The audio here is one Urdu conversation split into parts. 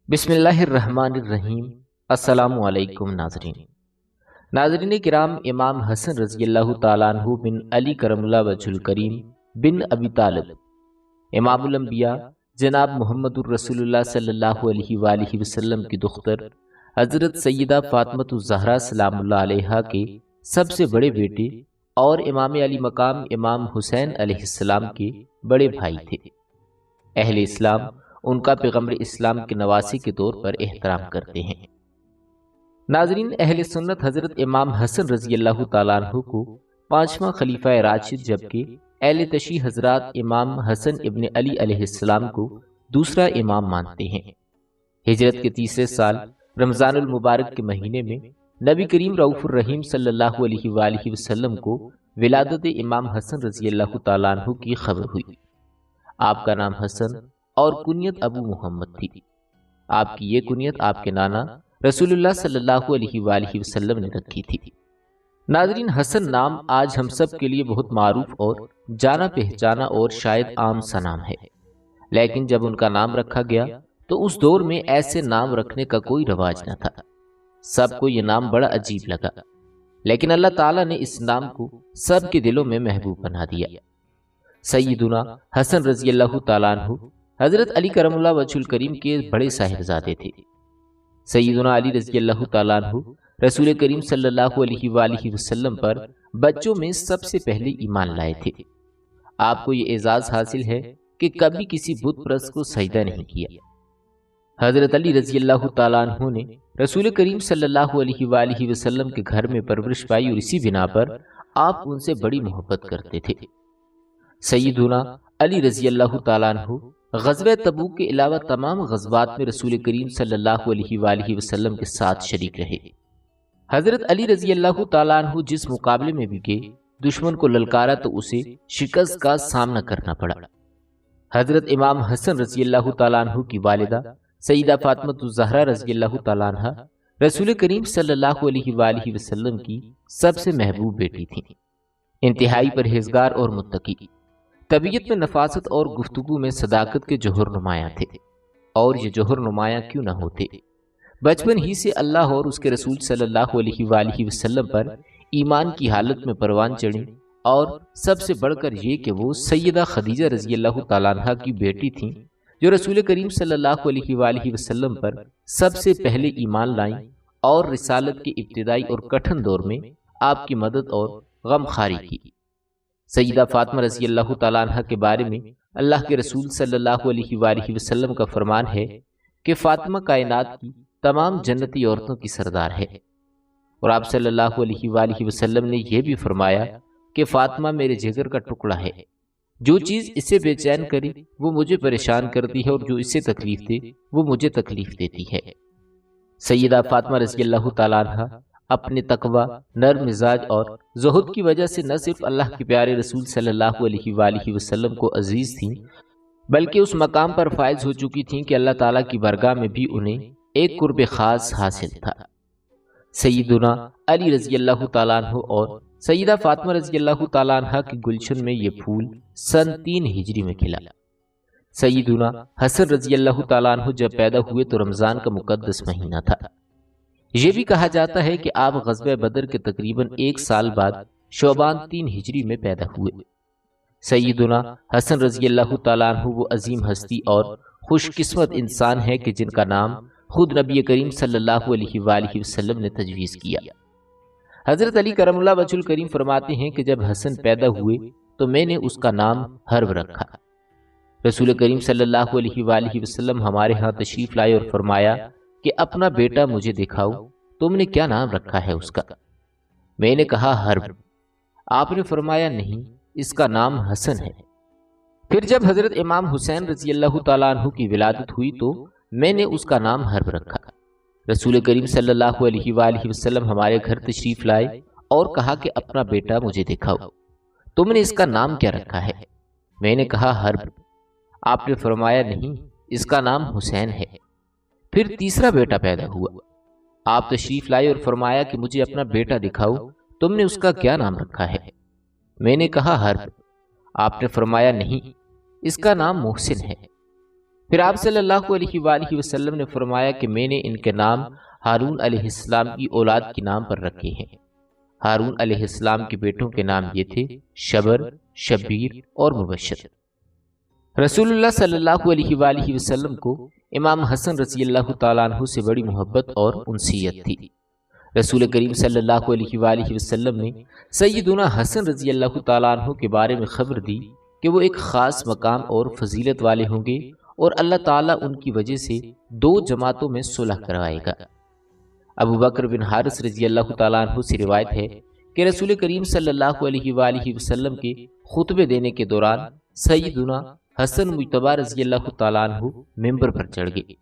بسم اللہ الرحمن الرحیم۔ السلام علیکم ناظرین کرام، امام حسن رضی اللہ تعالیٰ عنہ بن علی کرم اللہ وجہ الکریم بن ابی طالب، امام الانبیاء جناب محمد الرسول اللہ صلی اللہ علیہ وآلہ وسلم کی دختر حضرت سیدہ فاطمۃ الزہرا سلام اللہ علیہا کے سب سے بڑے بیٹے اور امام علی مقام امام حسین علیہ السلام کے بڑے بھائی تھے۔ اہل اسلام ان کا پیغمبر اسلام کے نواسی کے طور پر احترام کرتے ہیں۔ ناظرین، اہل سنت حضرت امام حسن رضی اللہ تعالیٰ عنہ کو پانچواں خلیفہ راشد، جبکہ اہل تشیع حضرات امام حسن ابن علی علیہ السلام کو دوسرا امام مانتے ہیں۔ ہجرت کے تیسرے سال رمضان المبارک کے مہینے میں نبی کریم رؤوف الرحیم صلی اللہ علیہ وآلہ وسلم کو ولادت امام حسن رضی اللہ تعالیٰ عنہ کی خبر ہوئی۔ آپ کا نام حسن اور کنیت ابو محمد تھی۔ آپ کی یہ کنیت آپ کے نانا رسول اللہ صلی اللہ علیہ وآلہ وسلم نے رکھی تھی۔ ناظرین، حسن نام آج ہم سب کے لیے بہت معروف اور جانا پہچانا اور شاید عام سا نام ہے، لیکن جب ان کا نام رکھا گیا تو اس دور میں ایسے نام رکھنے کا کوئی رواج نہ تھا۔ سب کو یہ نام بڑا عجیب لگا، لیکن اللہ تعالیٰ نے اس نام کو سب کے دلوں میں محبوب بنا دیا۔ سیدنا حسن رضی اللہ تعالیٰ عنہ حضرت علی کرم اللہ وجہ الکریم کے بڑے صاحبزادے تھے۔ سیدنا علی رضی اللہ تعالیٰ عنہ رسول کریم صلی اللہ علیہ وآلہ وسلم پر بچوں میں سب سے پہلے ایمان لائے تھے۔ آپ کو یہ اعزاز حاصل ہے کہ کبھی کسی بت پرست کو سجدہ نہیں کیا۔ حضرت علی رضی اللہ تعالیٰ عنہ نے رسول کریم صلی اللہ علیہ وآلہ وسلم کے گھر میں پرورش پائی اور اسی بنا پر آپ ان سے بڑی محبت کرتے تھے۔ سیدنا علی رضی اللہ تعالیٰ عنہ غزوہ تبوک کے علاوہ تمام غزوات میں رسول کریم صلی اللہ علیہ وآلہ وسلم کے ساتھ شریک رہے۔ حضرت علی رضی اللہ تعالیٰ عنہ جس مقابلے میں بھی گئے، دشمن کو للکارا تو اسے شکست کا سامنا کرنا پڑا۔ حضرت امام حسن رضی اللہ تعالیٰ عنہ کی والدہ سیدہ فاطمۃ الزہرا رضی اللہ تعالیٰ عنہ رسول کریم صلی اللہ علیہ وآلہ وسلم کی سب سے محبوب بیٹی تھیں۔ انتہائی پرہیزگار اور متقی، طبیعت میں نفاست اور گفتگو میں صداقت کے جوہر نمایاں تھے، اور یہ جوہر نمایاں کیوں نہ ہوتے، بچپن ہی سے اللہ اور اس کے رسول صلی اللہ علیہ وآلہ وسلم پر ایمان کی حالت میں پروان چڑھی، اور سب سے بڑھ کر یہ کہ وہ سیدہ خدیجہ رضی اللہ تعالیٰ عنہ کی بیٹی تھیں، جو رسول کریم صلی اللہ علیہ وآلہ وسلم پر سب سے پہلے ایمان لائیں اور رسالت کے ابتدائی اور کٹھن دور میں آپ کی مدد اور غم خواری کی۔ سیدہ فاطمہ رضی اللہ تعالیٰ عنہ کے بارے میں اللہ کے رسول صلی اللہ علیہ وآلہ وسلم کا فرمان ہے کہ فاطمہ کائنات کی تمام جنتی عورتوں کی سردار ہے، اور آپ صلی اللہ علیہ وآلہ وسلم نے یہ بھی فرمایا کہ فاطمہ میرے جگر کا ٹکڑا ہے، جو چیز اسے بے چین کرے وہ مجھے پریشان کرتی ہے، اور جو اسے تکلیف دے وہ مجھے تکلیف دیتی ہے۔ سیدہ فاطمہ رضی اللہ تعالیٰ عنہ اپنے تقوی، نرم مزاج اور زہد کی وجہ سے نہ صرف اللہ کے پیارے رسول صلی اللہ علیہ وآلہ وسلم کو عزیز تھیں، بلکہ اس مقام پر فائز ہو چکی تھیں کہ اللہ تعالیٰ کی بارگاہ میں بھی انہیں ایک قرب خاص حاصل تھا۔ سیدنا علی رضی اللہ تعالیٰ عنہ اور سیدہ فاطمہ رضی اللہ تعالیٰ عنہ کی گلشن میں یہ پھول سن 3 ہجری میں کھلا۔ سیدنا حسن رضی اللہ تعالیٰ عنہ جب پیدا ہوئے تو رمضان کا مقدس مہینہ تھا۔ یہ بھی کہا جاتا ہے کہ آپ غزوہ بدر کے تقریباً 1 سال بعد شعبان 3 ہجری میں پیدا ہوئے۔ سیدنا حسن رضی اللہ تعالیٰ عنہ وہ عظیم ہستی اور خوش قسمت انسان ہے کہ جن کا نام خود نبی کریم صلی اللہ علیہ وآلہ وسلم نے تجویز کیا۔ حضرت علی کرم اللہ وجہ الکریم فرماتے ہیں کہ جب حسن پیدا ہوئے تو میں نے اس کا نام حرب رکھا۔ رسول کریم صلی اللہ علیہ وآلہ وسلم ہمارے ہاں تشریف لائے اور فرمایا کہ اپنا بیٹا مجھے دکھاؤ، تم نے کیا نام رکھا ہے اس کا؟ میں نے کہا حرب۔ آپ نے فرمایا نہیں، اس کا نام حسن ہے۔ پھر جب حضرت امام حسین رضی اللہ تعالیٰ عنہ کی ولادت ہوئی تو میں نے اس کا نام حرب رکھا۔ رسول کریم صلی اللہ علیہ وآلہ وسلم ہمارے گھر تشریف لائے اور کہا کہ اپنا بیٹا مجھے دکھاؤ، تم نے اس کا نام کیا رکھا ہے؟ میں نے کہا حرب۔ آپ نے فرمایا نہیں، اس کا نام حسین ہے۔ پھر تیسرا بیٹا پیدا ہوا، آپ تشریف لائے اور فرمایا کہ مجھے اپنا بیٹا دکھاؤ، تم نے اس کا کیا نام رکھا ہے؟ میں نے کہا حرب۔ آپ نے فرمایا نہیں، اس کا نام محسن ہے۔ پھر آپ صلی اللہ علیہ وآلہ وسلم نے فرمایا کہ میں نے ان کے نام ہارون علیہ السلام کی اولاد کے نام پر رکھے ہیں۔ ہارون علیہ السلام کے بیٹوں کے نام یہ تھے شبر، شبیر اور مبشر۔ رسول اللہ صلی اللہ علیہ وآلہ وسلم کو امام حسن رضی اللہ تعالیٰ عنہ سے بڑی محبت اور انسیت تھی۔ رسول کریم صلی اللہ علیہ وآلہ وسلم نے سیدنا حسن رضی اللہ تعالیٰ عنہ کے بارے میں خبر دی کہ وہ ایک خاص مقام اور فضیلت والے ہوں گے اور اللہ تعالیٰ ان کی وجہ سے 2 جماعتوں میں صلح کروائے گا۔ ابو بکر بن حارث رضی اللہ تعالیٰ عنہ سے روایت ہے کہ رسول کریم صلی اللہ علیہ وآلہ وسلم کے خطبے دینے کے دوران سیدنا حسن مجتبی رضی اللہ تعالیٰ عنہ ممبر پر چڑھ گئے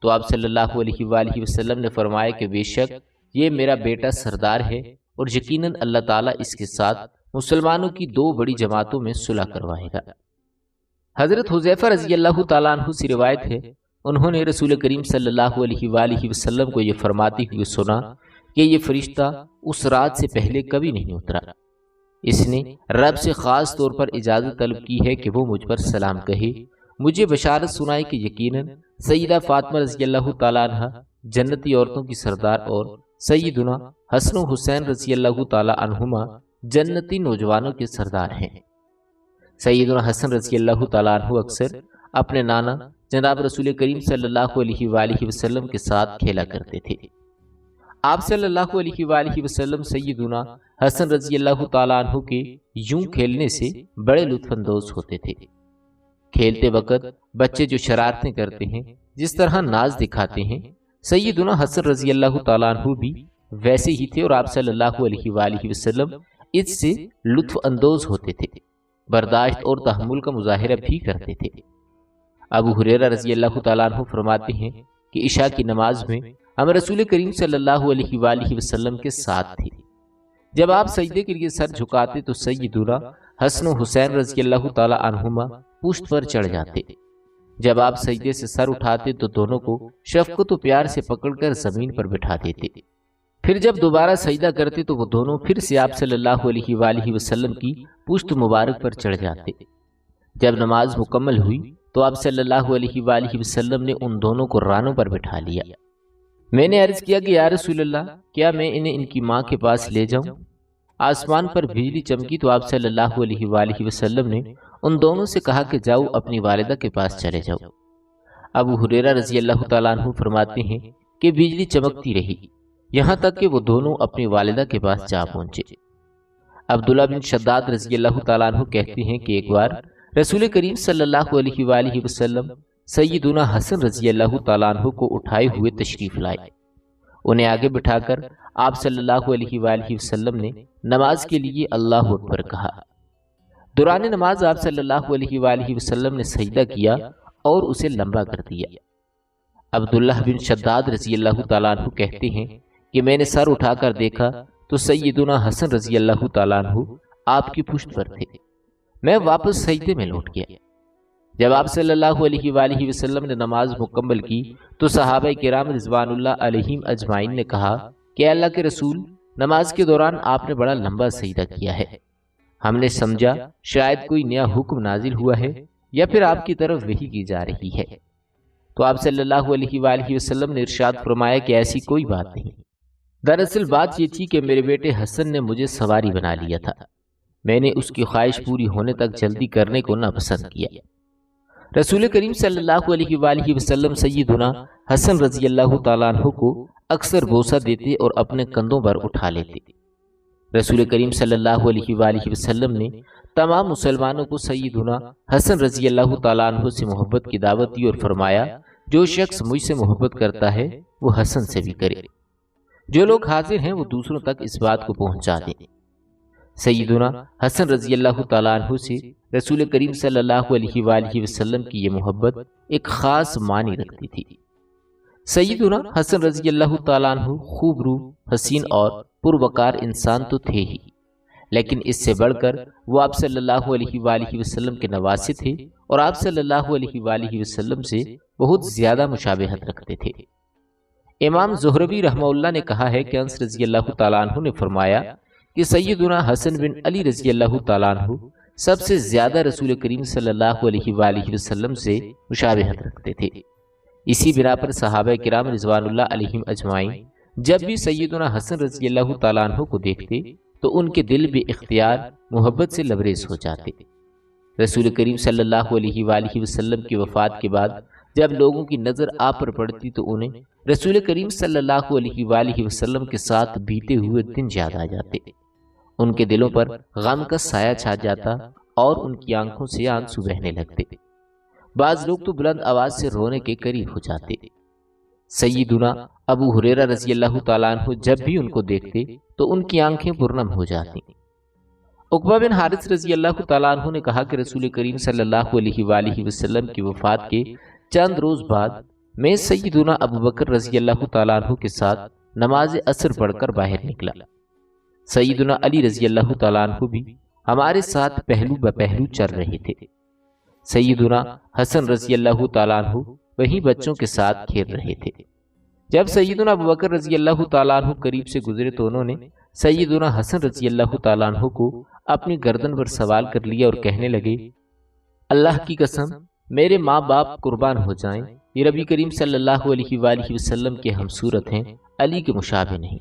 تو آپ صلی اللہ علیہ وآلہ وسلم نے فرمایا کہ بے شک یہ میرا بیٹا سردار ہے اور یقیناً اللہ تعالیٰ اس کے ساتھ مسلمانوں کی 2 بڑی جماعتوں میں صلح کروائے گا۔ حضرت حذیفہ رضی اللہ تعالیٰ عنہ سے روایت ہے انہوں نے رسول کریم صلی اللہ علیہ وآلہ وسلم کو یہ فرماتے ہوئے سنا کہ یہ فرشتہ اس رات سے پہلے کبھی نہیں اترا۔ اس نے رب سے خاص طور پر اجازت طلب کی ہے کہ وہ مجھ پر سلام کہے، مجھے بشارت سنائے کہ یقیناً سیدہ فاطمہ رضی اللہ تعالیٰ عنہ جنتی عورتوں کی سردار اور سیدنا حسن و حسین رضی اللہ تعالیٰ عنہما جنتی نوجوانوں کے سردار ہیں۔ سیدنا حسن رضی اللہ تعالیٰ عنہ اکثر اپنے نانا جناب رسول کریم صلی اللہ علیہ وآلہ وسلم کے ساتھ کھیلا کرتے تھے۔ آپ صلی اللہ علیہ وآلہ وسلم سیدنا حسن رضی اللہ تعالیٰ عنہ کے یوں کھیلنے سے بڑے لطف اندوز ہوتے تھے۔ کھیلتے وقت بچے جو شرارتیں کرتے ہیں، جس طرح ناز دکھاتے ہیں، سیدنا حسن رضی اللہ تعالیٰ عنہ بھی ویسے ہی تھے اور آپ صلی اللہ علیہ وآلہ وسلم اس سے لطف اندوز ہوتے تھے، برداشت اور تحمل کا مظاہرہ بھی کرتے تھے۔ ابو ہریرہ رضی اللہ تعالیٰ عنہ فرماتے ہیں کہ عشاء کی نماز میں ہم رسول کریم صلی اللہ علیہ وآلہ وسلم کے ساتھ تھے۔ جب آپ سجدے کے لیے سر جھکاتے تو سیدنا حسن و حسین رضی اللہ تعالیٰ عنہما پشت پر چڑھ جاتے۔ جب آپ سجدے سے سر اٹھاتے تو دونوں کو شفقت و پیار سے پکڑ کر زمین پر بٹھا دیتے۔ پھر جب دوبارہ سجدہ کرتے تو وہ دونوں پھر سے آپ صلی اللہ علیہ وآلہ وسلم کی پشت مبارک پر چڑھ جاتے۔ جب نماز مکمل ہوئی تو آپ صلی اللہ علیہ وآلہ وسلم نے ان دونوں کو رانوں پر بٹھا لیا۔ میں نے عرض کیا کہ یا رسول اللہ، کیا میں انہیں ان کی ماں کے پاس لے جاؤں؟ آسمان پر بجلی چمکی تو آپ صلی اللہ علیہ وآلہ وسلم نے ان دونوں سے کہا کہ جاؤ اپنی والدہ کے پاس چلے جاؤ۔ ابو ہریرہ رضی اللہ تعالیٰ عنہ فرماتے ہیں کہ بجلی چمکتی رہی یہاں تک کہ وہ دونوں اپنی والدہ کے پاس جا پہنچے۔ عبداللہ بن شداد رضی اللہ تعالیٰ عنہ کہتے ہیں کہ ایک بار رسول کریم صلی اللہ علیہ وآلہ وسلم سیدنا حسن رضی اللہ تعالیٰ عنہ کو اٹھائے ہوئے تشریف لائے۔ انہیں آگے بٹھا کر آپ صلی اللہ علیہ وآلہ وسلم نے نماز کے لیے اللہ اکبر کہا۔ دوران نماز آپ صلی اللہ علیہ وآلہ وسلم نے سجدہ کیا اور اسے لمبا کر دیا۔ عبداللہ بن شداد رضی اللہ تعالیٰ عنہ کہتے ہیں کہ میں نے سر اٹھا کر دیکھا تو سیدنا حسن رضی اللہ تعالیٰ عنہ آپ کی پشت پر تھے۔ میں واپس سجدے میں لوٹ گیا۔ جب آپ صلی اللہ علیہ وآلہ وسلم نے نماز مکمل کی تو صحابہ کرام رضوان اللہ علیہم اجمعین نے کہا کہ اللہ کے رسول، نماز کے دوران آپ نے بڑا لمبا سجدہ کیا ہے۔ ہم نے سمجھا شاید کوئی نیا حکم نازل ہوا ہے یا پھر آپ کی طرف وحی کی جا رہی ہے۔ تو آپ صلی اللہ علیہ وآلہ وسلم نے ارشاد فرمایا کہ ایسی کوئی بات نہیں۔ دراصل بات یہ تھی کہ میرے بیٹے حسن نے مجھے سواری بنا لیا تھا۔ میں نے اس کی خواہش پوری ہونے تک جلدی کرنے کو ناپسند کیا۔ رسول کریم صلی اللہ علیہ وآلہ وسلم سیدنا حسن رضی اللہ تعالیٰ عنہ کو اکثر بوسہ دیتے اور اپنے کندھوں پر اٹھا لیتے۔ رسول کریم صلی اللہ علیہ وآلہ وسلم نے تمام مسلمانوں کو سیدنا حسن رضی اللہ تعالیٰ عنہ سے محبت کی دعوت دی اور فرمایا جو شخص مجھ سے محبت کرتا ہے وہ حسن سے بھی کرے۔ جو لوگ حاضر ہیں وہ دوسروں تک اس بات کو پہنچا دیں۔ سیدنا حسن رضی اللہ تعالیٰ عنہ سے رسول کریم صلی اللہ علیہ وآلہ وسلم کی یہ محبت ایک خاص معنی رکھتی تھی۔ سیدنا حسن رضی اللہ تعالیٰ عنہ خوب روح، حسین اور پروقار انسان تو تھے ہی، لیکن اس سے بڑھ کر وہ آپ صلی اللہ علیہ وآلہ وسلم کے نواسے تھے اور آپ صلی اللہ علیہ وآلہ وسلم سے بہت زیادہ مشابہت رکھتے تھے۔ امام زہروی رحمہ اللہ نے کہا ہے کہ انس رضی اللہ تعالیٰ عنہ نے فرمایا کہ سیدنا حسن بن علی رضی اللہ تعالیٰ عنہ سب سے زیادہ رسول کریم صلی اللہ علیہ وآلہ وسلم سے مشابہت رکھتے تھے۔ اسی بنا پر صحابہ کرام رضوان اللہ علیہم اجمعین جب بھی سیدنا حسن رضی اللہ تعالیٰ عنہ کو دیکھتے تو ان کے دل بے اختیار محبت سے لبریز ہو جاتے۔ رسول کریم صلی اللہ علیہ وآلہ وسلم کی وفات کے بعد جب لوگوں کی نظر آپ پر پڑتی تو انہیں رسول کریم صلی اللہ علیہ وآلہ وسلم کے ساتھ بیتے ہوئے دن یاد آ جاتے، ان کے دلوں پر غم کا سایہ چھا جاتا اور ان کی آنکھوں سے آنسو بہنے لگتے۔ بعض لوگ تو بلند آواز سے رونے کے قریب ہو جاتے۔ سیدنا ابو ہریرہ رضی اللہ تعالیٰ عنہ جب بھی ان کو دیکھتے تو ان کی آنکھیں پرنم ہو جاتی۔ عقبہ بن حارث رضی اللہ تعالیٰ عنہ نے کہا کہ رسول کریم صلی اللہ علیہ وآلہ وسلم کی وفات کے چند روز بعد میں سیدنا ابو بکر رضی اللہ تعالیٰ عنہ کے ساتھ نماز عصر پڑھ کر باہر نکلا۔ سیدنا علی رضی اللہ تعالیٰ عنہ بھی ہمارے ساتھ پہلو بپہلو چل رہے تھے۔ سیدنا حسن رضی اللہ تعالیٰ عنہ وہی بچوں کے ساتھ کھیل رہے تھے۔ جب سیدنا ابو بکر رضی اللہ تعالیٰ عنہ قریب سے گزرے تو انہوں نے سیدنا حسن رضی اللہ تعالیٰ عنہ کو اپنی گردن پر سوال کر لیا اور کہنے لگے، اللہ کی قسم میرے ماں باپ قربان ہو جائیں، یہ نبی کریم صلی اللہ علیہ وآلہ وسلم کے ہم صورت ہیں، علی کے مشابہ نہیں۔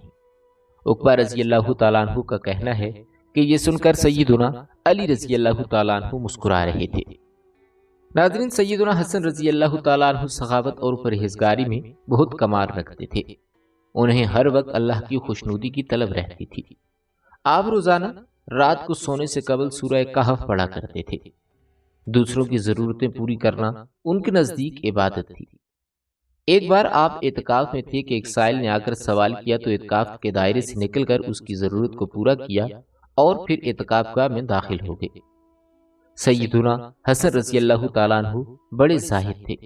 عقبہ رضی اللہ تعالیٰ عنہ کا کہنا ہے کہ یہ سن کر سیدنا علی رضی اللہ تعالیٰ عنہ مسکرا رہے تھے۔ ناظرین، سیدنا حسن رضی اللہ تعالیٰ عنہ سخاوت اور پرہیزگاری میں بہت کمال رکھتے تھے۔ انہیں ہر وقت اللہ کی خوشنودی کی طلب رہتی تھی۔ آپ روزانہ رات کو سونے سے قبل سورہ کہف پڑھا کرتے تھے۔ دوسروں کی ضرورتیں پوری کرنا ان کے نزدیک عبادت تھی۔ ایک بار آپ اعتکاف میں تھے کہ ایک سائل نے آ کر سوال کیا تو اعتکاف کے دائرے سے نکل کر اس کی ضرورت کو پورا کیا اور پھر اعتکاف گاہ میں داخل ہو گئے۔ سیدنا حسن رضی اللہ تعالیٰ عنہ بڑے زاہد تھے۔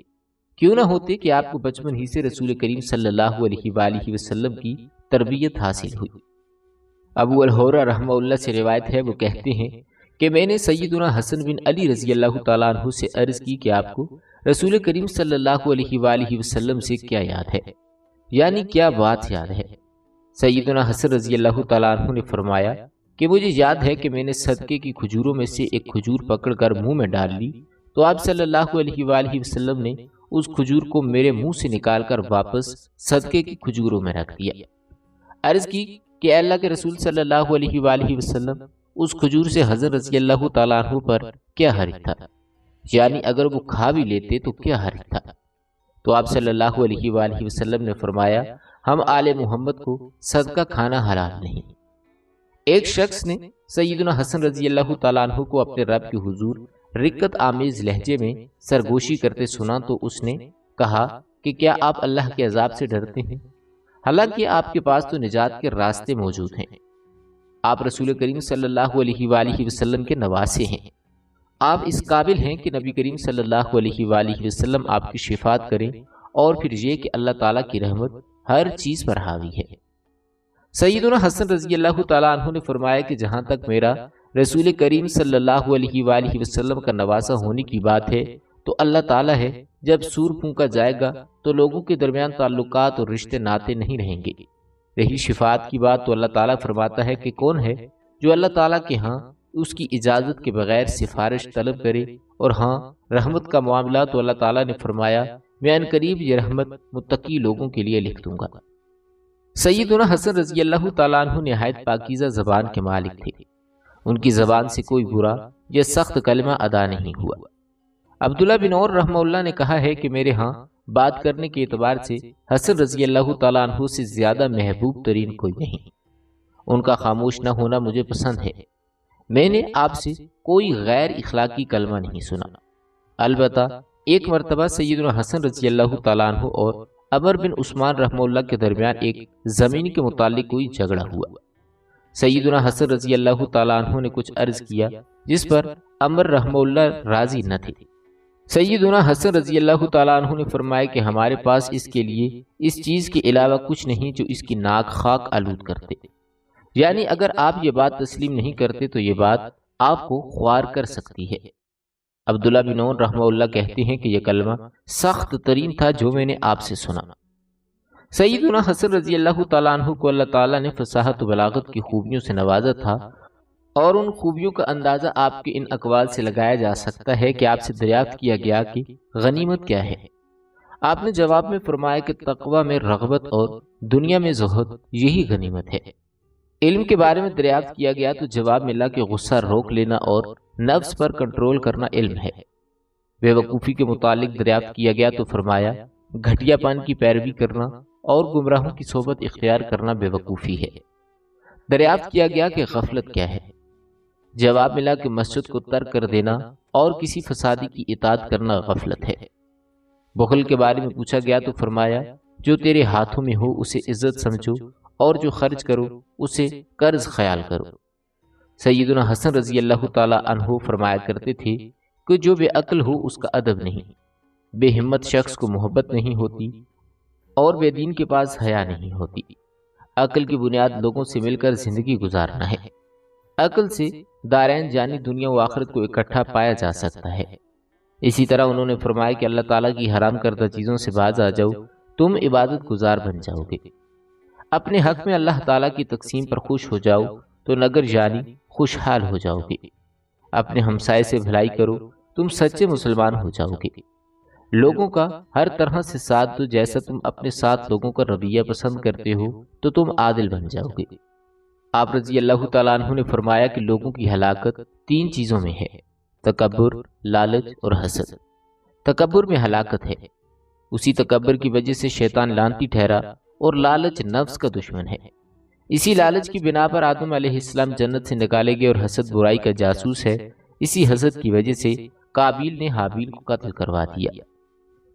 کیوں نہ ہوتے کہ آپ کو بچپن ہی سے رسول کریم صلی اللہ علیہ وآلہ وسلم کی تربیت حاصل ہوئی۔ ابو الہورہ رحمہ اللہ سے روایت ہے، وہ کہتے ہیں کہ میں نے سیدنا حسن بن علی رضی اللہ تعالیٰ عنہ سے عرض کی کہ آپ کو رسول کریم صلی اللہ علیہ وآلہ وسلم سے کیا یاد ہے، یعنی کیا بات یاد ہے؟ سیدنا حسن رضی اللہ تعالیٰ عنہ نے فرمایا کہ مجھے یاد ہے کہ میں نے صدقے کی کھجوروں میں سے ایک کھجور پکڑ کر منہ میں ڈال لی تو آپ صلی اللہ علیہ وآلہ وسلم نے اس کھجور کو میرے منہ سے نکال کر واپس صدقے کی کھجوروں میں رکھ دیا۔ عرض کی کہ اے اللہ کے رسول صلی اللہ علیہ وآلہ وسلم، اس کھجور سے حضرت رضی اللہ تعالیٰ عنہ پر کیا حرج تھا، یعنی اگر وہ کھا بھی لیتے تو کیا حرج تھا؟ تو آپ صلی اللہ علیہ وآلہ وسلم نے فرمایا، ہم آل محمد کو صدقہ کھانا حلال نہیں۔ ایک شخص نے سیدنا حسن رضی اللہ تعالیٰ عنہ کو اپنے رب کے حضور رقت آمیز لہجے میں سرگوشی کرتے سنا تو اس نے کہا کہ کیا آپ اللہ کے عذاب سے ڈرتے ہیں؟ حالانکہ آپ کے پاس تو نجات کے راستے موجود ہیں۔ آپ رسول کریم صلی اللہ علیہ وآلہ وسلم کے نواسے ہیں۔ آپ اس قابل ہیں کہ نبی کریم صلی اللہ علیہ وآلہ وسلم آپ کی شفاعت کریں، اور پھر یہ کہ اللہ تعالیٰ کی رحمت ہر چیز پر حاوی ہے۔ سیدنا حسن رضی اللہ تعالیٰ عنہ نے فرمایا کہ جہاں تک میرا رسول کریم صلی اللہ علیہ وآلہ وسلم کا نواسا ہونے کی بات ہے تو اللہ تعالیٰ ہے، جب سور پھونکا جائے گا تو لوگوں کے درمیان تعلقات اور رشتے ناطے نہیں رہیں گے۔ رہی شفاعت کی بات تو اللہ تعالیٰ فرماتا ہے کہ کون ہے جو اللہ تعالیٰ کے ہاں اس کی اجازت کے بغیر سفارش طلب کرے، اور ہاں رحمت کا معاملہ تو اللہ تعالیٰ نے فرمایا میں ان قریب یہ رحمت متقی لوگوں کے لیے لکھ دوں گا۔ سیدنا حسن رضی اللہ تعالیٰ عنہ نہایت پاکیزہ زبان کے مالک تھے۔ ان کی زبان سے کوئی برا یا سخت کلمہ ادا نہیں ہوا۔ عبداللہ بن عمر رحمہ اللہ نے کہا ہے کہ میرے ہاں بات کرنے کے اعتبار سے حسن رضی اللہ تعالیٰ عنہ سے زیادہ محبوب ترین کوئی نہیں۔ ان کا خاموش نہ ہونا مجھے پسند ہے۔ میں نے آپ سے کوئی غیر اخلاقی کلمہ نہیں سنا۔ البتہ ایک مرتبہ سیدنا حسن رضی اللہ تعالیٰ عنہ اور عمر بن عثمان رحمہ اللہ کے درمیان ایک زمین کے متعلق کوئی جھگڑا ہوا۔ سیدنا حسن رضی اللہ تعالیٰ عنہ نے کچھ عرض کیا جس پر عمر رحمہ اللہ راضی نہ تھے۔ سیدنا حسن رضی اللہ تعالیٰ عنہ نے فرمایا کہ ہمارے پاس اس کے لیے اس چیز کے علاوہ کچھ نہیں جو اس کی ناک خاک آلود کرتے، یعنی اگر آپ یہ بات تسلیم نہیں کرتے تو یہ بات آپ کو خوار کر سکتی ہے۔ عبداللہ بن عمر رحمہ اللہ کہتے ہیں کہ یہ کلمہ سخت ترین تھا جو میں نے آپ سے سنا۔ سیدنا حسن رضی اللہ تعالیٰ عنہ کو اللہ تعالیٰ نے فصاحت و بلاغت کی خوبیوں سے نوازا تھا، اور ان خوبیوں کا اندازہ آپ کے ان اقوال سے لگایا جا سکتا ہے کہ آپ سے دریافت کیا گیا کہ غنیمت کیا ہے۔ آپ نے جواب میں فرمایا کہ تقوی میں رغبت اور دنیا میں زہد، یہی غنیمت ہے۔ علم کے بارے میں دریافت کیا گیا تو جواب ملا کہ غصہ روک لینا اور نفس پر کنٹرول کرنا علم ہے۔ بے وقوفی کے متعلق دریافت کیا گیا تو فرمایا گھٹیا پن کی پیروی کرنا اور گمراہوں کی صحبت اختیار کرنا بے وقوفی ہے۔ دریافت کیا گیا کہ غفلت کیا ہے؟ جواب ملا کہ مسجد کو ترک کر دینا اور کسی فسادی کی اطاعت کرنا غفلت ہے۔ بخل کے بارے میں پوچھا گیا تو فرمایا جو تیرے ہاتھوں میں ہو اسے عزت سمجھو اور جو خرچ کرو اسے قرض خیال کرو۔ سیدنا حسن رضی اللہ تعالی عنہ فرمایا کرتے تھے کہ جو بے عقل ہو اس کا ادب نہیں، بے ہمت شخص کو محبت نہیں ہوتی اور بے دین کے پاس حیا نہیں ہوتی۔ عقل کی بنیاد لوگوں سے مل کر زندگی گزارنا ہے۔ عقل سے دارین جانی دنیا و آخرت کو اکٹھا پایا جا سکتا ہے۔ اسی طرح انہوں نے فرمایا کہ اللہ تعالیٰ کی حرام کردہ چیزوں سے باز آ جاؤ، تم عبادت گزار بن جاؤ گے۔ اپنے حق میں اللہ تعالیٰ کی تقسیم پر خوش ہو جاؤ تو نگر جانی خوشحال ہو جاؤ گے۔ اپنے ہمسائے سے بھلائی کرو، تم سچے مسلمان ہو جاؤ گے۔ لوگوں کا ہر طرح سے ساتھ دو، جیسا تم اپنے ساتھ لوگوں کا رویہ پسند کرتے ہو تو تم عادل بن جاؤ گے۔ آپ رضی اللہ تعالیٰ عنہ نے فرمایا کہ لوگوں کی ہلاکت 3 چیزوں میں ہے: تکبر، لالچ اور حسد۔ تکبر میں ہلاکت ہے، اسی تکبر کی وجہ سے شیطان لعنتی ٹھہرا اور لالچ نفس کا دشمن ہے۔ اسی لالچ کی بنا پر آدم علیہ السلام جنت سے نکالے گئے اور حسد برائی کا جاسوس ہے، اسی حسد کی وجہ سے قابیل نے حابیل کو قتل کروا دیا۔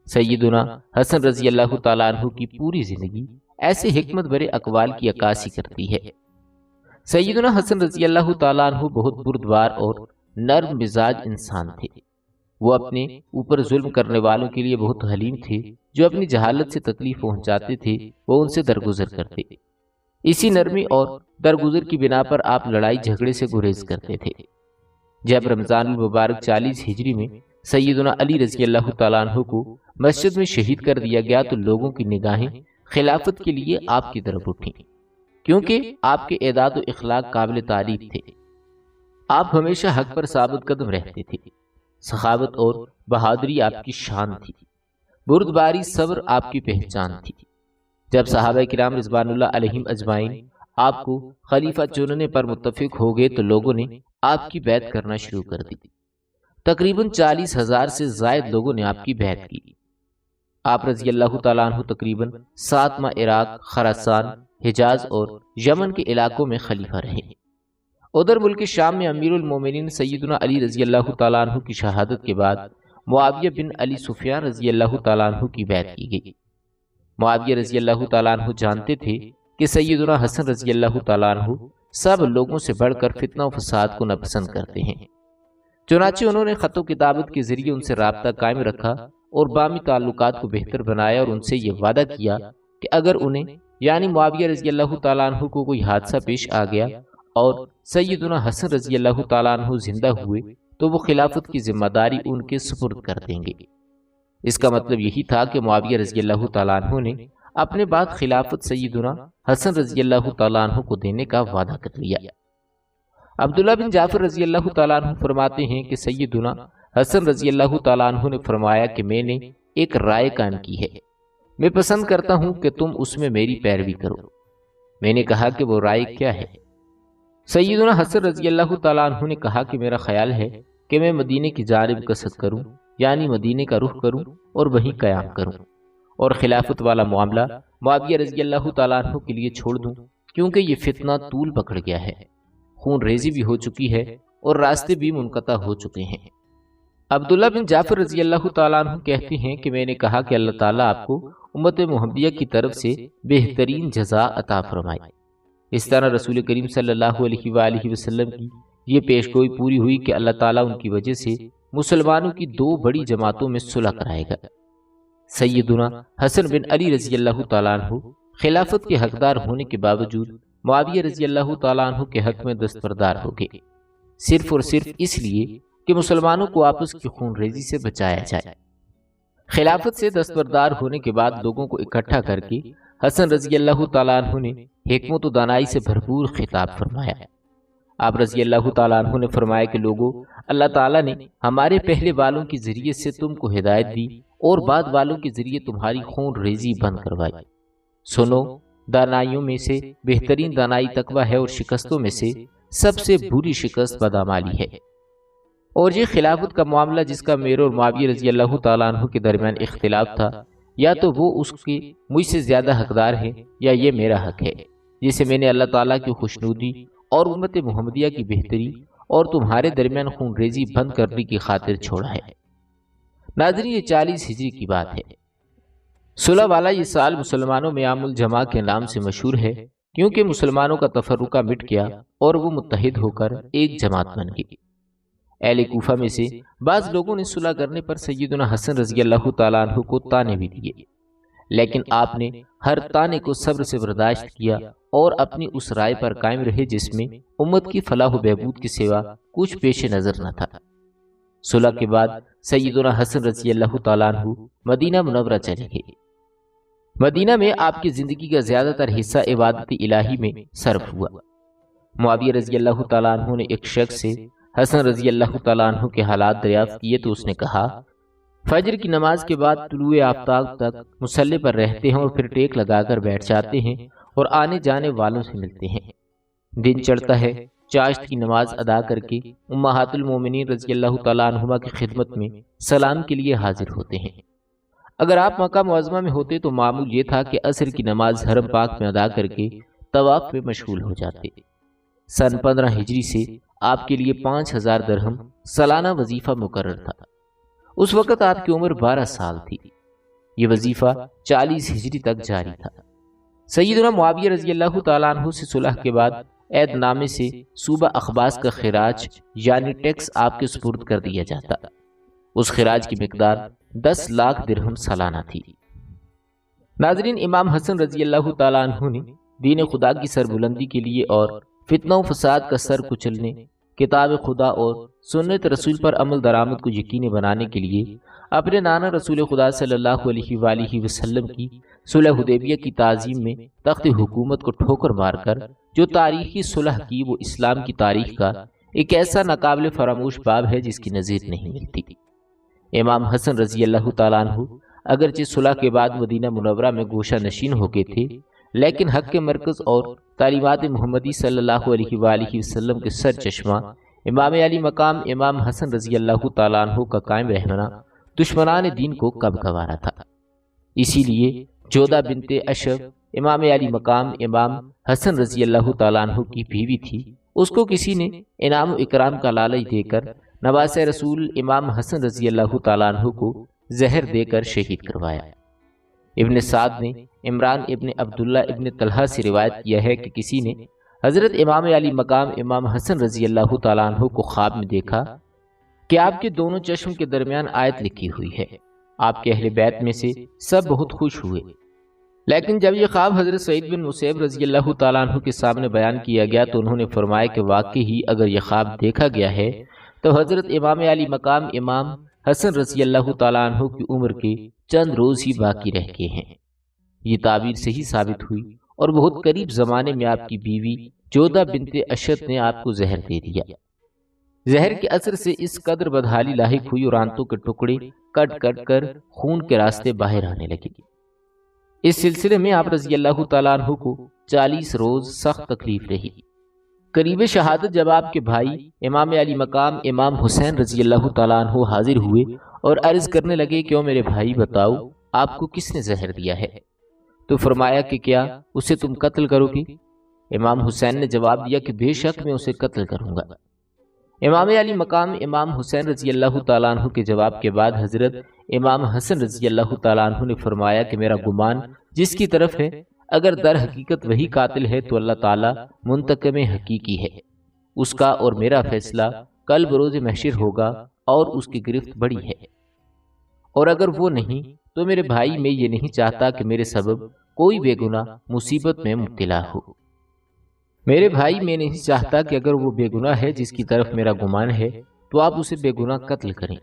سیدنا حسن رضی اللہ تعالیٰ عنہ کی پوری زندگی ایسے حکمت بھرے اقوال کی عکاسی کرتی ہے۔ سیدنا حسن رضی اللہ تعالیٰ عنہ بہت بردبار اور نرم مزاج انسان تھے۔ وہ اپنے اوپر ظلم کرنے والوں کے لیے بہت حلیم تھے، جو اپنی جہالت سے تکلیف پہنچاتے تھے وہ ان سے درگزر کرتے۔ اسی نرمی اور درگزر کی بنا پر آپ لڑائی جھگڑے سے گریز کرتے تھے۔ جب رمضان المبارک 40 ہجری میں سیدنا علی رضی اللہ تعالیٰ عنہ کو مسجد میں شہید کر دیا گیا تو لوگوں کی نگاہیں خلافت کے لیے آپ کی طرف اٹھیں، کیونکہ آپ کے اعداد و اخلاق قابل تعریف تھے۔ آپ ہمیشہ حق پر ثابت قدم رہتے تھے۔ سخاوت اور بہادری آپ کی شان تھی، بردباری صبر آپ کی پہچان تھی۔ جب صحابہ کرام رضوان اللہ علیہم اجمعین آپ کو خلیفہ چننے پر متفق ہو گئے تو لوگوں نے آپ کی بیعت کرنا شروع کر دی۔ تقریباً 40,000 سے زائد لوگوں نے آپ کی بیعت کی۔ آپ رضی اللہ تعالیٰ عنہ تقریباً 7 ماہ عراق، خراسان، حجاز اور یمن کے علاقوں میں خلیفہ رہے۔ ادھر ملک شام میں امیر المومنین سیدنا علی رضی اللہ تعالیٰ عنہ کی شہادت کے بعد معاویہ بن علی سفیان رضی اللہ تعالیٰ عنہ کی بیعت کی گئی۔ معاویہ رضی اللہ تعالیٰ عنہ جانتے تھے کہ سیدنا حسن رضی اللہ تعالیٰ عنہ سب لوگوں سے بڑھ کر فتنہ و فساد کو ناپسند کرتے ہیں، چنانچہ انہوں نے خط و کتابت کے ذریعے ان سے رابطہ قائم رکھا اور بامی تعلقات کو بہتر بنایا اور ان سے یہ وعدہ کیا کہ اگر انہیں یعنی معاویہ رضی اللہ تعالیٰ عنہ کو کوئی حادثہ پیش آ گیا اور سیدنا حسن رضی اللہ تعالیٰ عنہ زندہ ہوئے تو وہ خلافت کی ذمہ داری ان کے سپرد کر دیں گے۔ اس کا مطلب یہی تھا کہ معاویہ رضی اللہ تعالیٰ عنہ نے اپنے بعد خلافت سیدنا حسن رضی اللہ تعالیٰ عنہ کو دینے کا وعدہ کر لیا۔ عبداللہ بن جعفر رضی اللہ تعالیٰ عنہ فرماتے ہیں کہ سیدنا حسن رضی اللہ تعالیٰ عنہ نے فرمایا کہ میں نے ایک رائے قائم کی ہے، میں پسند کرتا ہوں کہ تم اس میں میری پیروی کرو۔ میں نے کہا کہ وہ رائے کیا ہے؟ سیدنا حسن رضی اللہ تعالیٰ عنہ نے کہا کہ میرا خیال ہے کہ میں مدینے کی جانب قصد کروں، یعنی مدینے کا رخ کروں اور وہیں قیام کروں، اور خلافت والا معاملہ معاویہ رضی اللہ تعالیٰ عنہ کے لیے چھوڑ دوں، کیونکہ یہ فتنہ طول پکڑ گیا ہے، خون ریزی بھی ہو چکی ہے اور راستے بھی منقطع ہو چکے ہیں۔ عبداللہ بن جعفر رضی اللہ تعالیٰ عنہ کہتے ہیں کہ میں نے کہا کہ اللہ تعالیٰ آپ کو امت محمدیہ کی طرف سے بہترین جزا عطا فرمائے۔ اس طرح رسول کریم صلی اللہ علیہ وآلہ وسلم کی یہ پیش گوئی پوری ہوئی کہ اللہ تعالیٰ ان کی وجہ سے مسلمانوں کی 2 بڑی جماعتوں میں صلح کرائے گا۔ سیدنا حسن بن علی رضی اللہ تعالیٰ عنہ خلافت کے حقدار ہونے کے باوجود معاویہ رضی اللہ تعالیٰ عنہ کے حق میں دستبردار ہو گئے، صرف اور صرف اس لیے کہ مسلمانوں کو آپس کی خون ریزی سے بچایا جائے۔ خلافت سے دستبردار ہونے کے بعد لوگوں کو اکٹھا کر کے حسن رضی اللہ تعالیٰ عنہ نے حکمت و دانائی سے بھرپور خطاب فرمایا۔ آپ رضی اللہ تعالیٰ عنہ نے فرمایا کہ لوگو، اللہ تعالیٰ نے ہمارے پہلے والوں کے ذریعے سے تم کو ہدایت دی اور بعد والوں کے ذریعے تمہاری خون ریزی بند کروائی۔ سنو، دانائیوں میں سے بہترین دانائی تقویٰ ہے اور شکستوں میں سے سب سے بری شکست بدعمالی ہے۔ اور یہ خلافت کا معاملہ جس کا میرے اور معاویہ رضی اللہ تعالیٰ عنہ کے درمیان اختلاف تھا، یا تو وہ اس کے مجھ سے زیادہ حقدار ہیں یا یہ میرا حق ہے، جسے میں نے اللہ تعالیٰ کی خوشنودی اور امت محمدیہ کی بہتری اور تمہارے درمیان خون ریزی بند کرنے کی خاطر چھوڑا ہے۔ ناظرین، یہ 40 ہجری کی بات ہے۔ صلح والا یہ سال مسلمانوں میں عام الجماع کے نام سے مشہور ہے، کیونکہ مسلمانوں کا تفرقہ مٹ گیا اور وہ متحد ہو کر ایک جماعت بن گئی۔ اہل کوفہ میں سے بعض لوگوں نے صلح کرنے پر سیدنا حسن رضی اللہ تعالیٰ عنہ کو طعنے بھی دیے، لیکن آپ نے ہر طعنے کو صبر سے برداشت کیا اور اپنی اس رائے پر قائم رہے جس میں امت کی فلاح و بہبود کے سوا کچھ پیش نظر نہ تھا۔ صلح کے بعد سیدنا حسن رضی اللہ تعالیٰ عنہ مدینہ منورہ چلے گئے۔ مدینہ میں آپ کی زندگی کا زیادہ تر حصہ عبادت الہی میں صرف ہوا۔ معاویہ رضی اللہ تعالیٰ عنہ نے ایک شخص سے حسن رضی اللہ تعالیٰ عنہ کے حالات دریافت کیے تو اس نے کہا، فجر کی نماز کے بعد طلوع آفتاب تک مصلی پر رہتے ہیں اور پھر ٹیک لگا کر بیٹھ جاتے ہیں اور آنے جانے والوں سے ملتے ہیں۔ دن چڑھتا ہے، چاشت کی نماز ادا کر کے امہات المومنین رضی اللہ تعالیٰ عنہما کی خدمت میں سلام کے لیے حاضر ہوتے ہیں۔ اگر آپ مکہ معظمہ میں ہوتے تو معمول یہ تھا کہ عصر کی نماز حرم پاک میں ادا کر کے طواف میں مشغول ہو جاتے۔ سن 15 ہجری سے آپ کے لیے 5000 درہم سالانہ وظیفہ مقرر تھا۔ اس وقت آپ کی عمر 12 سال تھی۔ یہ وظیفہ 40 ہجری تک جاری تھا۔ سیدنا معاویہ رضی اللہ تعالیٰ عنہ سے صلح کے بعد عہد نامے سے صوبہ اخباز کا خراج یعنی ٹیکس آپ کے سپرد کر دیا جاتا۔ اس خراج کی مقدار 10 لاکھ درہم سالانہ تھی۔ ناظرین، امام حسن رضی اللہ تعالیٰ عنہ نے دین خدا کی سربلندی کے لیے اور فتنہ و فساد کا سر کچلنے، کتاب خدا اور سنت رسول پر عمل درآمد کو یقینی بنانے کے لیے اپنے نانا رسول خدا صلی اللہ علیہ وآلہ وسلم کی صلح حدیبیہ کی تعظیم میں تخت حکومت کو ٹھوکر مار کر جو تاریخی صلح کی، وہ اسلام کی تاریخ کا ایک ایسا ناقابل فراموش باب ہے جس کی نظیر نہیں ملتی۔ امام حسن رضی اللہ تعالیٰ عنہ اگرچہ صلح کے بعد مدینہ منورہ میں گوشہ نشین ہو گئے تھے، لیکن حق کے مرکز اور تعلیمات محمدی صلی اللہ علیہ وآلہ وسلم کے سر چشمہ امام علی مقام امام حسن رضی اللہ تعالیٰ عنہ کا قائم رہنا دشمنان دین کو کب گوارا تھا۔ اسی لیے جودہ بنت اشرف امام علی مقام امام حسن رضی اللہ تعالیٰ عنہ کی بیوی تھی، اس کو کسی نے انعام و اکرام کا لالچ دے کر نواز رسول امام حسن رضی اللہ تعالیٰ عنہ کو زہر دے کر شہید کروایا۔ ابن سعد نے عمران ابن عبداللہ ابن طلحہ سے روایت کیا ہے کہ کسی نے حضرت امام علی مقام امام حسن رضی اللہ تعالیٰ عنہ کو خواب میں دیکھا کہ آپ کے دونوں چشم کے درمیان آیت لکھی ہوئی ہے۔ آپ کے اہل بیت میں سے سب بہت خوش ہوئے، لیکن جب یہ خواب حضرت سعید بن مسیب رضی اللہ تعالیٰ عنہ کے سامنے بیان کیا گیا تو انہوں نے فرمایا کہ واقعی ہی اگر یہ خواب دیکھا گیا ہے تو حضرت امام علی مقام امام حسن رضی اللہ تعالیٰ عنہ کی عمر کے چند روز ہی باقی رہ گئے ہیں۔ یہ تعبیر صحیح ثابت ہوئی اور بہت قریب زمانے میں آپ کی بیوی جودہ بنت اشرف نے آپ کو زہر دے دیا۔ زہر کے اثر سے اس قدر بدحالی لاحق ہوئی اور آنتوں کے ٹکڑے کٹ کٹ کر خون کے راستے باہر آنے لگے۔ اس سلسلے میں آپ رضی اللہ تعالیٰ عنہ کو 40 روز سخت تکلیف رہی۔ قریب شہادت جب آپ کے بھائی امام علی مقام امام حسین رضی اللہ تعالیٰ عنہ حاضر ہوئے اور عرض کرنے لگے کہ او میرے بھائی بتاؤ آپ کو کس نے زہر دیا ہے؟ تو فرمایا کہ کیا اسے تم قتل کرو گے؟ امام حسین نے جواب دیا کہ بے شک میں اسے قتل کروں گا۔ امام علی مقام امام حسین رضی اللہ تعالیٰ عنہ کے جواب کے بعد حضرت امام حسن رضی اللہ تعالیٰ عنہ نے فرمایا کہ میرا گمان جس کی طرف ہے اگر در حقیقت وہی قاتل ہے تو اللہ تعالیٰ منتقم حقیقی ہے، اس کا اور میرا فیصلہ کل بروز محشر ہوگا اور اس کی گرفت بڑی ہے، اور اگر وہ نہیں تو میرے بھائی میں یہ نہیں چاہتا کہ میرے سبب کوئی بے گناہ مصیبت میں مبتلا ہو۔ میرے بھائی میں نہیں چاہتا کہ اگر وہ بے گناہ ہے جس کی طرف میرا گمان ہے تو آپ اسے بے گناہ قتل کریں۔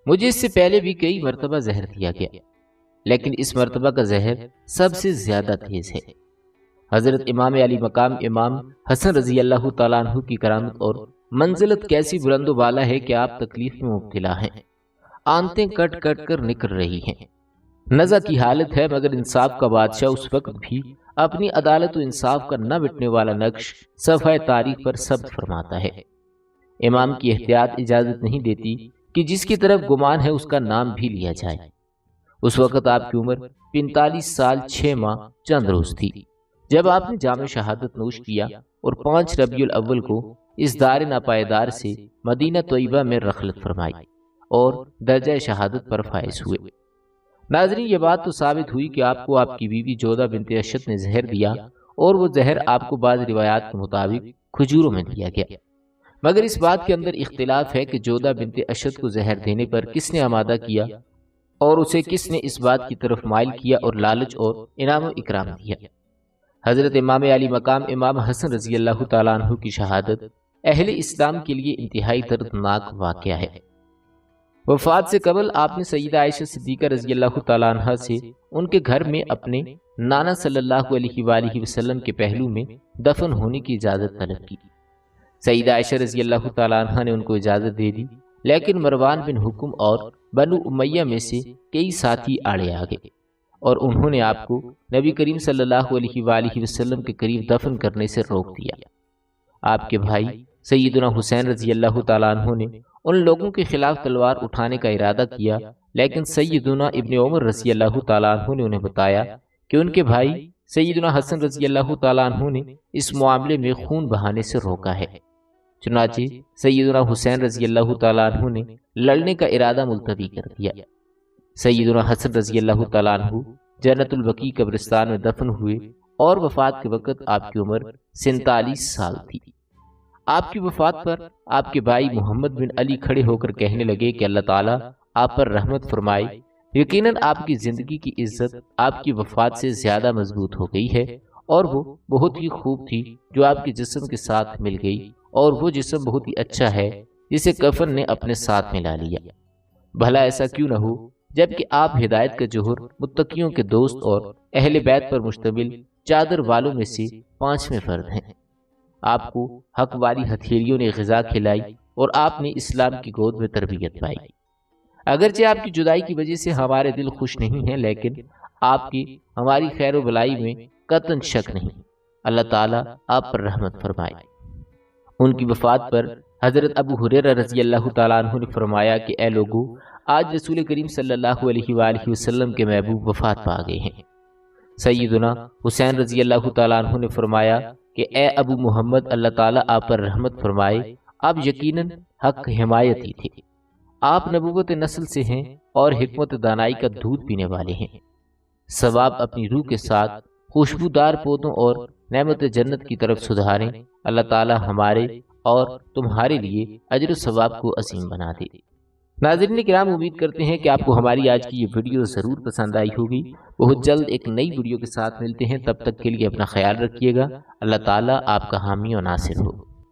مجھے اس سے پہلے بھی کئی مرتبہ زہر دیا گیا، لیکن اس مرتبہ کا زہر سب سے زیادہ تیز ہے۔ حضرت امام علی مقام امام حسن رضی اللہ تعالیٰ عنہ کی کرامت اور منزلت کیسی بلند و بالا ہے کہ آپ تکلیف میں مبتلا ہیں، آنتیں کٹ کٹ کر نکل رہی ہیں، نزع کی حالت ہے، مگر انصاف کا بادشاہ اس وقت بھی اپنی عدالت و انصاف کا نہ مٹنے والا نقش صفحہ تاریخ پر ثبت فرماتا ہے۔ امام کی احتیاط اجازت نہیں دیتی کہ جس کی طرف گمان ہے اس کا نام بھی لیا جائے۔ اس وقت آپ کی عمر 45 سال 6 ماہ چند روز تھی جب آپ نے جام شہادت نوش کیا اور 5 ربیع الاول کو اس دار ناپائیدار سے مدینہ طیبہ میں رخلت فرمائی اور درجہ شہادت پر فائز ہوئے۔ ناظرین، یہ بات تو ثابت ہوئی کہ آپ کو آپ کی بیوی جودہ بنت اشد نے زہر دیا اور وہ زہر آپ کو بعض روایات کے مطابق کھجوروں میں دیا گیا، مگر اس بات کے اندر اختلاف ہے کہ جودہ بنت اشد کو زہر دینے پر کس نے آمادہ کیا اور اسے کس نے اس بات کی طرف مائل کیا اور لالچ اور انعام و اکرام دیا۔ حضرت امام علی مقام امام حسن رضی اللہ تعالیٰ عنہ کی شہادت اہل اسلام کے لیے انتہائی دردناک واقعہ ہے۔ وفات سے قبل آپ نے سیدہ عائشہ صدیقہ رضی اللہ تعالیٰ عنہ سے ان کے گھر میں اپنے نانا صلی اللہ علیہ وآلہ وسلم کے پہلو میں دفن ہونے کی اجازت طلب کی۔ سیدہ عائشہ رضی اللہ تعالیٰ عنہ نے ان کو اجازت دے دی، لیکن مروان بن حکم اور بنو امیہ میں سے کئی ساتھی آڑے آ گئے اور انہوں نے آپ کو نبی کریم صلی اللہ علیہ وآلہ وسلم کے قریب دفن کرنے سے روک دیا۔ آپ کے بھائی سیدنا حسین رضی اللہ تعالیٰ عنہ نے ان لوگوں کے خلاف تلوار اٹھانے کا ارادہ کیا، لیکن سیدنا ابن عمر رضی اللہ تعالیٰ عنہ نے انہیں بتایا کہ ان کے بھائی سیدنا حسن رضی اللہ تعالیٰ عنہ نے اس معاملے میں خون بہانے سے روکا ہے۔ چنانچہ سیدنا حسین رضی اللہ تعالیٰ عنہ نے لڑنے کا ارادہ ملتوی کر دیا۔ سیدنا حسن رضی اللہ تعالیٰ عنہ جنت البقیع قبرستان میں دفن ہوئے اور وفات کے وقت آپ کی عمر 47 سال تھی۔ آپ کی وفات پر آپ کے بھائی محمد بن علی کھڑے ہو کر کہنے لگے کہ اللہ تعالیٰ آپ پر رحمت فرمائے، یقیناً آپ کی زندگی کی عزت آپ کی وفات سے زیادہ مضبوط ہو گئی ہے، اور وہ بہت ہی خوب تھی جو آپ کے جسم کے ساتھ مل گئی، اور وہ جسم بہت ہی اچھا ہے جسے کفن نے اپنے ساتھ ملا لیا۔ بھلا ایسا کیوں نہ ہو جبکہ آپ ہدایت کا جوہر، متقیوں کے دوست اور اہل بیت پر مشتمل چادر والوں میں سے 5ویں فرد ہیں۔ آپ کو حق والی ہتھیلیوں نے غذا کھلائی اور آپ نے اسلام کی گود میں تربیت پائی۔ اگرچہ آپ کی جدائی کی وجہ سے ہمارے دل خوش نہیں ہیں، لیکن آپ کی ہماری خیر و بلائی میں قطعاً شک نہیں۔ اللہ تعالیٰ آپ پر رحمت فرمائے۔ ان کی وفات پر حضرت ابو ہریرہ رضی اللہ تعالیٰ عنہ نے فرمایا کہ اے لوگو، آج رسول کریم صلی اللہ علیہ وآلہ وسلم کے محبوب وفات پا گئے ہیں۔ سیدنا حسین رضی اللہ تعالیٰ عنہ نے فرمایا کہ اے ابو محمد، اللہ تعالیٰ آپ پر رحمت فرمائے، آپ یقیناً حق حمایتی تھے۔ آپ نبوت نسل سے ہیں اور حکمت دانائی کا دودھ پینے والے ہیں۔ ثواب اپنی روح کے ساتھ خوشبودار پودوں اور نعمت جنت کی طرف سدھاریں۔ اللہ تعالیٰ ہمارے اور تمہارے لیے اجر و ثواب کو عظیم بنا دے۔ ناظرین کرام، امید کرتے ہیں کہ آپ کو ہماری آج کی یہ ویڈیو ضرور پسند آئی ہوگی۔ بہت جلد ایک نئی ویڈیو کے ساتھ ملتے ہیں، تب تک کے لیے اپنا خیال رکھیے گا۔ اللہ تعالیٰ آپ کا حامی و ناصر ہو۔